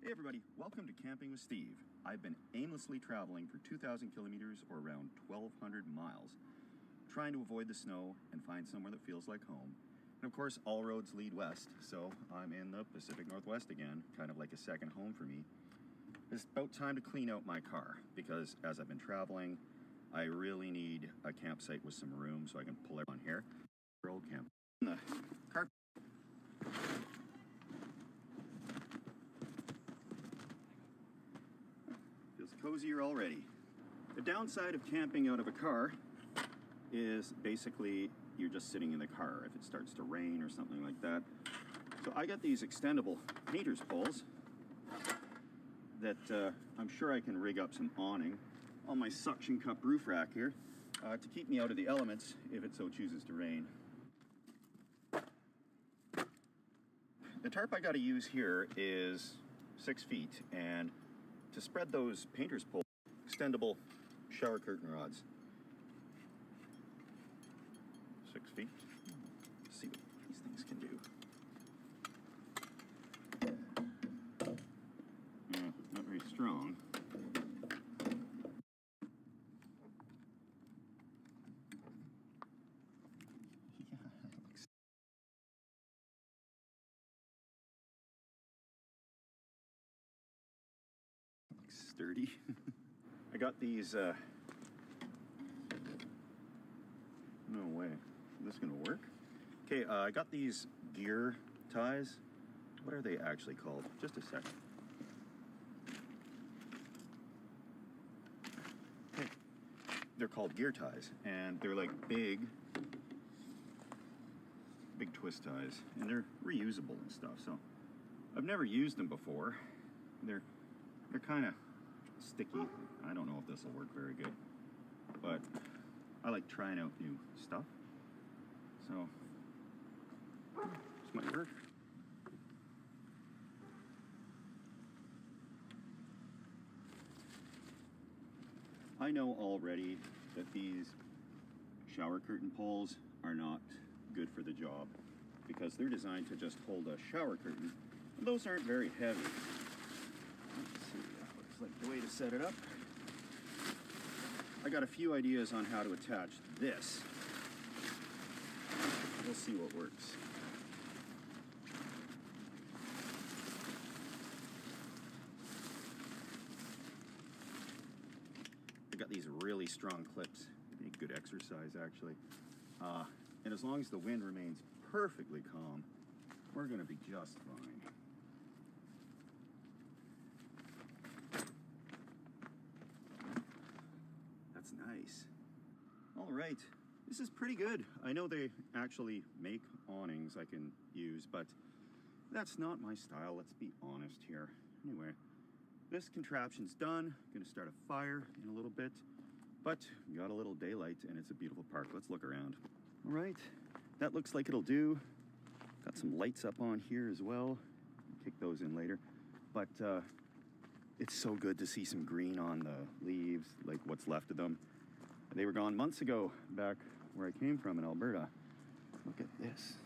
Hey everybody, welcome to Camping with Steve. I've been aimlessly traveling for 2,000 kilometers or around 1,200 miles, trying to avoid the snow and find somewhere that feels like home. And of course, all roads lead west, so I'm in the Pacific Northwest again, kind of like a second home for me. It's about time to clean out my car, because as I've been traveling, I really need a campsite with some room so I can pull everyone here. Old camp. The car feels cozier already. The downside of camping out of a car is basically you're just sitting in the car if it starts to rain or something like that. So I got these extendable painter's poles that I'm sure I can rig up some awning on my suction cup roof rack here to keep me out of the elements if it so chooses to rain. The tarp I got to use here is 6 feet, and to spread those painter's pole extendable shower curtain rods. 6 feet. Let's see what these things can do. Not very strong. Yeah, it looks sturdy. I got these, no way. Is this gonna work? Okay, I got these gear ties. What are they actually called? Just a second. Okay, they're called gear ties, and they're like big twist ties, and they're reusable and stuff. So I've never used them before. They're kind of sticky. I don't know if this will work very good, but I like trying out new stuff. So this might work. I know already that these shower curtain poles are not good for the job because they're designed to just hold a shower curtain, and those aren't very heavy. Let's see, that looks like the way to set it up. I got a few ideas on how to attach this. We'll see what works. I got these really strong clips. They make good exercise, actually. And as long as the wind remains perfectly calm, we're gonna be just fine. That's nice. All right, this is pretty good. I know they actually make awnings I can use, but that's not my style, let's be honest here. Anyway, this contraption's done. I'm gonna start a fire in a little bit, but we got a little daylight and it's a beautiful park. Let's look around. All right, that looks like it'll do. Got some lights up on here as well. Kick those in later. But it's so good to see some green on the leaves, like what's left of them. They were gone months ago back where I came from in Alberta. Look at this.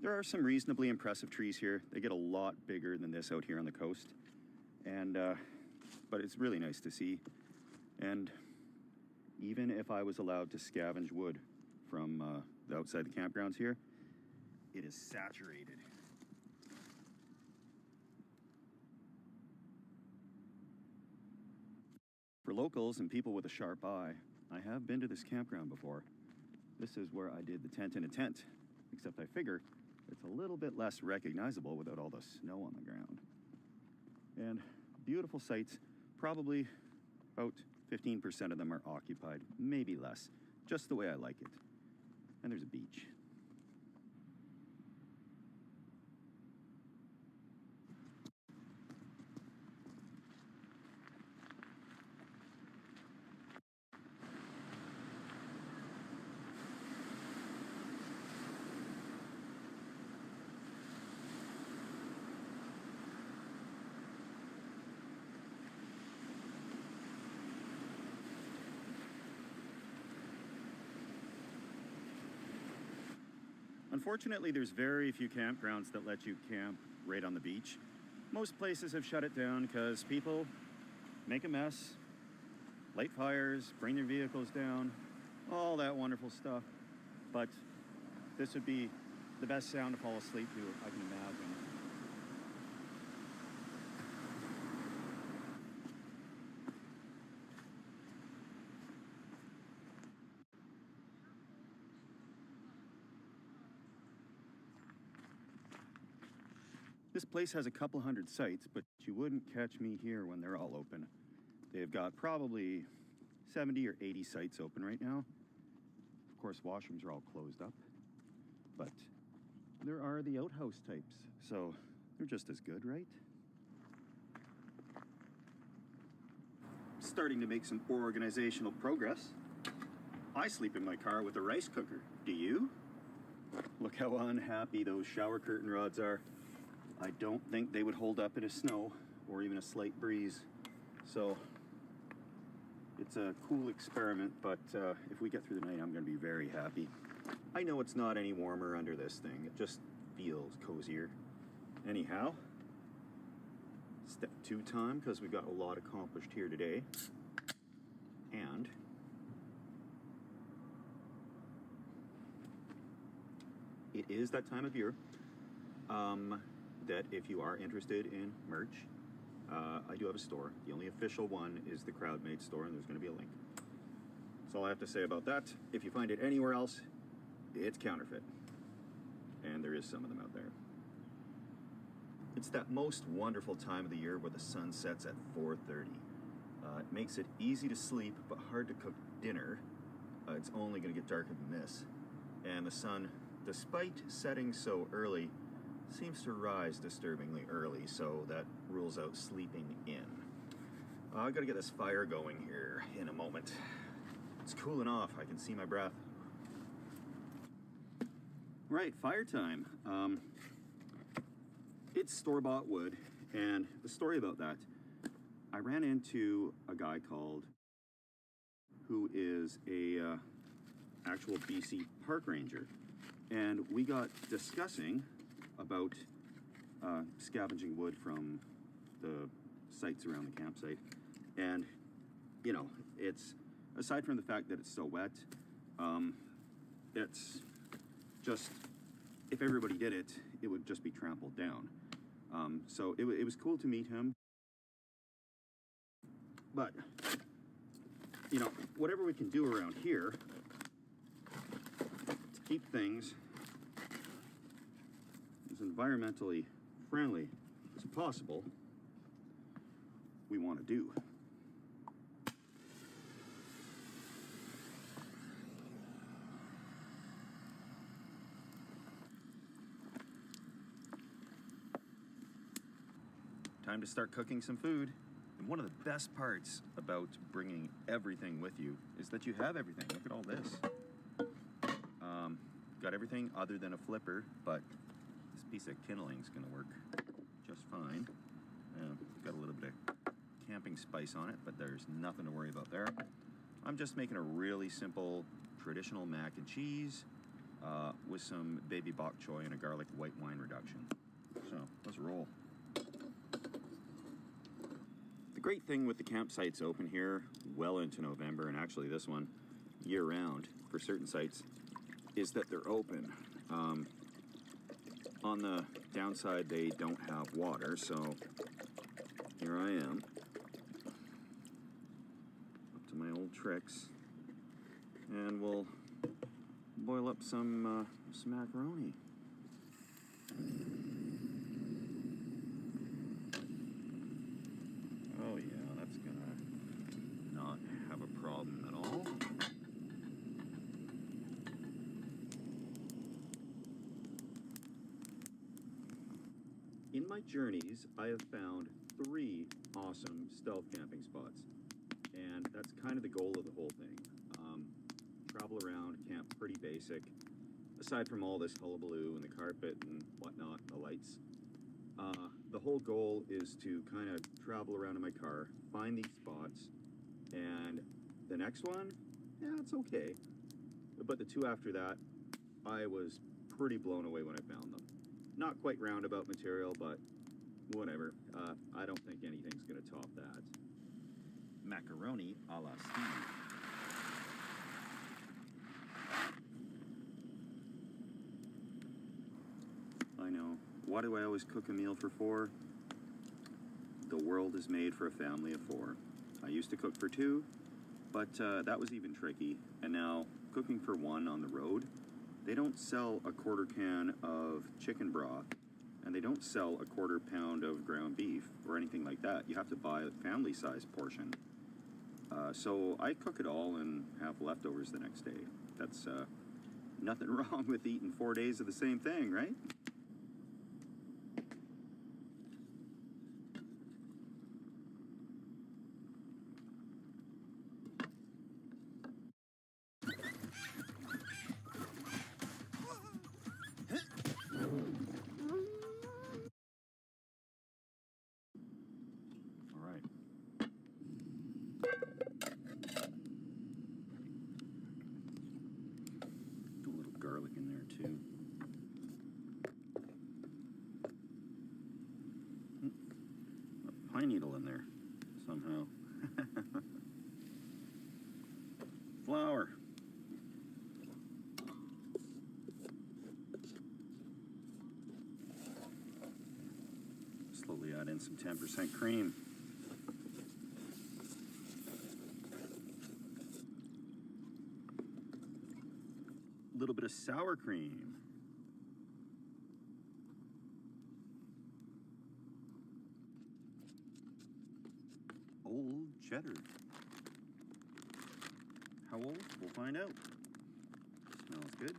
There are some reasonably impressive trees here. They get a lot bigger than this out here on the coast. And, but it's really nice to see. And even if I was allowed to scavenge wood from the outside the campgrounds here, it is saturated. For locals and people with a sharp eye, I have been to this campground before. This is where I did the tent in a tent, except I figure it's a little bit less recognizable without all the snow on the ground. And beautiful sights, probably about 15% of them are occupied, maybe less, just the way I like it. And there's a beach. Unfortunately, there's very few campgrounds that let you camp right on the beach. Most places have shut it down because people make a mess, light fires, bring their vehicles down, all that wonderful stuff. But this would be the best sound to fall asleep to, I can imagine. This place has a couple hundred sites, but you wouldn't catch me here when they're all open. They've got probably 70 or 80 sites open right now. Of course, washrooms are all closed up, but there are the outhouse types, so they're just as good, right? Starting to make some organizational progress. I sleep in my car with a rice cooker. Do you? Look how unhappy those shower curtain rods are. I don't think they would hold up in a snow or even a slight breeze. So it's a cool experiment, but if we get through the night, I'm going to be very happy. I know it's not any warmer under this thing. It just feels cozier. Anyhow, step 2 time, because we've got a lot accomplished here today. And it is that time of year that if you are interested in merch, I do have a store. The only official one is the Crowdmade store, and there's going to be a link. That's all I have to say about that. If you find it anywhere else, it's counterfeit. And there is some of them out there. It's that most wonderful time of the year where the sun sets at 4:30. It makes it easy to sleep, but hard to cook dinner. It's only going to get darker than this. And the sun, despite setting so early, seems to rise disturbingly early, so that rules out sleeping in. I've got to get this fire going here in a moment. It's cooling off. I can see my breath. Right, fire time. It's store-bought wood, and the story about that, I ran into a guy who is a actual BC park ranger, and we got discussing about scavenging wood from the sites around the campsite. And you know, it's, aside from the fact that it's so wet, it's just, if everybody did it, it would just be trampled down. So it was cool to meet him. But you know, whatever we can do around here to keep things as environmentally friendly as possible, we want to do. Time to start cooking some food. And one of the best parts about bringing everything with you is that you have everything. Look at all this. Got everything other than a flipper, but this piece of kindling is going to work just fine. Got a little bit of camping spice on it, but there's nothing to worry about there. I'm just making a really simple traditional mac and cheese with some baby bok choy and a garlic white wine reduction. So let's roll. The great thing with the campsites open here well into November, and actually this one year round for certain sites, is that they're open. On the downside, they don't have water, so here I am, up to my old tricks, and we'll boil up some macaroni. Oh yeah, that's gonna not have a problem at all. In my journeys, I have found 3 awesome stealth camping spots, and that's kind of the goal of the whole thing. Travel around, camp pretty basic, aside from all this hullabaloo and the carpet and whatnot, the lights. The whole goal is to kind of travel around in my car, find these spots, and the next one, yeah, it's okay. But the 2 after that, I was pretty blown away when I found them. Not quite roundabout material, but whatever. I don't think anything's going to top that. Macaroni a la Steve. I know. Why do I always cook a meal for four? The world is made for a family of four. I used to cook for two, but that was even tricky. And now, cooking for one on the road, they don't sell a quarter can of chicken broth, and they don't sell a quarter pound of ground beef or anything like that. You have to buy a family-sized portion. So I cook it all and have leftovers the next day. That's nothing wrong with eating 4 days of the same thing, right? Garlic in there too. A pine needle in there somehow. Flour. Slowly add in some 10% cream. A little bit of sour cream. Old cheddar. How old? We'll find out. Smells good.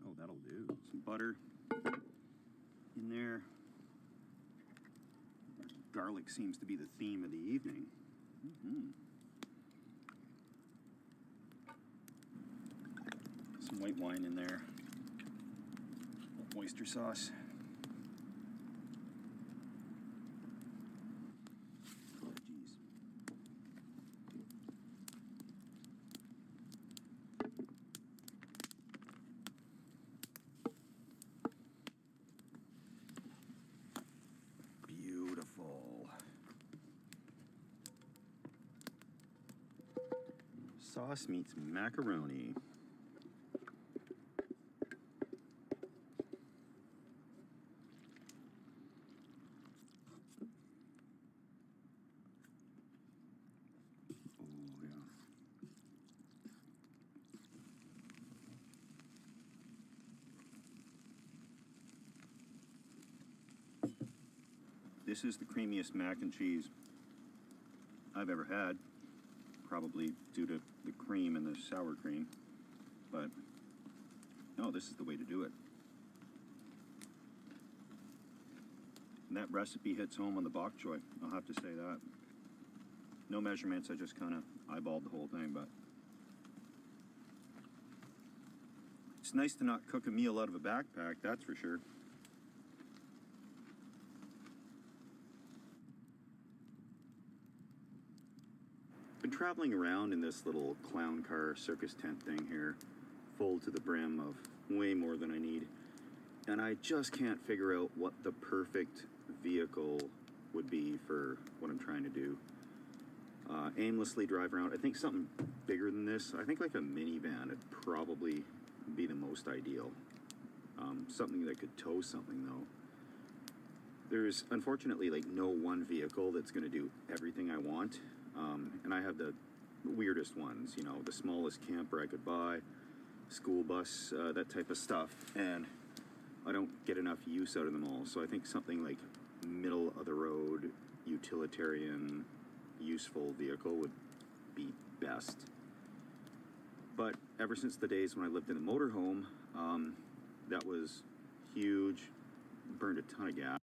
Oh, that'll do. Some butter in there. Garlic seems to be the theme of the evening. Some white wine in there. A little oyster sauce. Sauce meets macaroni. Oh, yeah. This is the creamiest mac and cheese I've ever had. Probably due to the cream and the sour cream, but no, this is the way to do it. And that recipe hits home on the bok choy, I'll have to say that. No measurements, I just kind of eyeballed the whole thing, but it's nice to not cook a meal out of a backpack, that's for sure. Been traveling around in this little clown car circus tent thing here, full to the brim of way more than I need, and I just can't figure out what the perfect vehicle would be for what I'm trying to do. Aimlessly drive around. I think something bigger than this. I think like a minivan would probably be the most ideal. Something that could tow something though. There's unfortunately like no one vehicle that's going to do everything I want. And I have the weirdest ones, you know, the smallest camper I could buy, school bus, that type of stuff, and I don't get enough use out of them all. So I think something like middle of the road, utilitarian, useful vehicle would be best. But ever since the days when I lived in a motorhome, that was huge, burned a ton of gas.